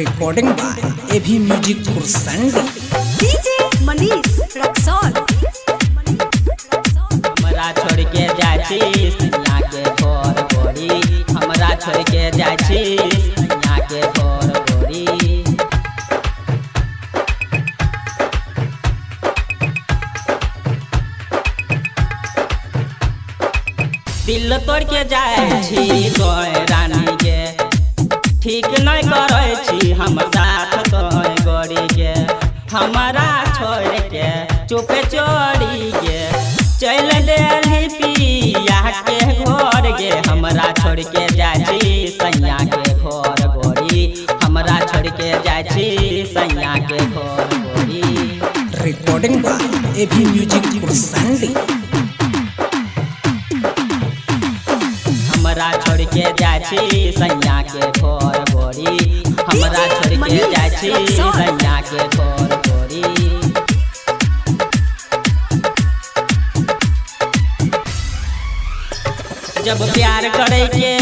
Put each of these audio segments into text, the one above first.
Recording by AV Music for Sunday. DJ Manish Raksol. हमरा छोड़ के जाछी सैया के घर गोरी, हमरा छोड़ के जाछी सैया के घर गोरी। दिल तोड़ के जाछी तोय रानी के, ठीक नहीं करे छी हम साथ तोय गोरी के। हमारा छोड़ के चुपे चोरी के चल देली पिया के घर गे। हमरा छोड़ के जाछी सैया के घर गोरी, हमरा छोड़ के जाछी सैया के घर गोरी। Recording by AV Music for Sunday. हमरा छोड़ के जाछी सैया के घर गोरी, हमरा छोड़ के जाछी सैया के घर गोरी। जब प्यार करे के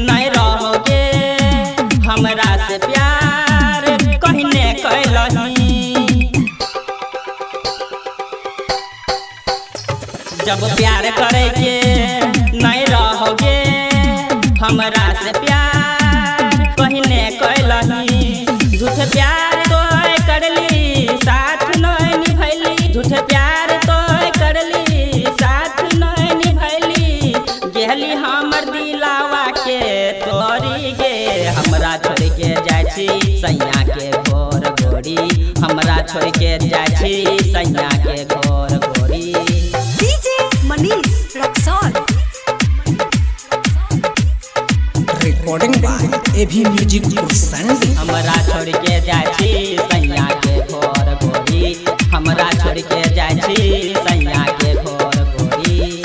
नहीं रहोगे, हमरा से प्यार कहने कैलही। जब प्यार करे के नहीं रहोगे, हमरा से प्यार कहने कैलही। झूठ प्यार तो करली साथ नहीं निभैली, झूठ प्यार तो करली साथ नहीं निभैली। गेली हमर दिलावा के तोरी गे। हमरा छोड़ के जाछी सैया के घर गोरी, हमरा छोड़ के जाछी सैया के घर गोरी। DJ Manish Raksol. Recording by AV Music for Sunday. हमरा छोड़ के जाछी सैया के घर गोरी, हमरा छोड़ के जाछी सैया के घर गोरी।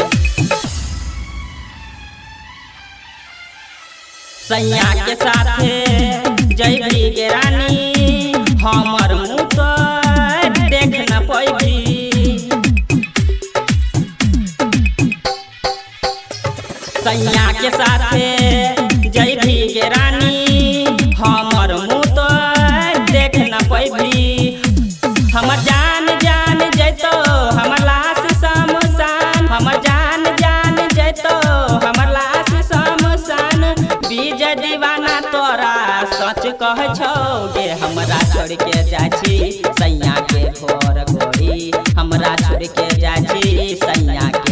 सैया के साथे जैबी गे रानी, हमर मुँह तो देख न पैबी। सैया के साथे जैबी गे रानी, हमर मुँह तो देख न पैबी। हमर जान जान जैतो हमर लाश शमशान, हमर जान जान जैतो हमर लाश शमशान। विजय दीवाना तोरा सच कह छौ गे। हमरा छोड़ के जाछी सैया के घर गोरी, हमरा छोड़ के जाछी सैया के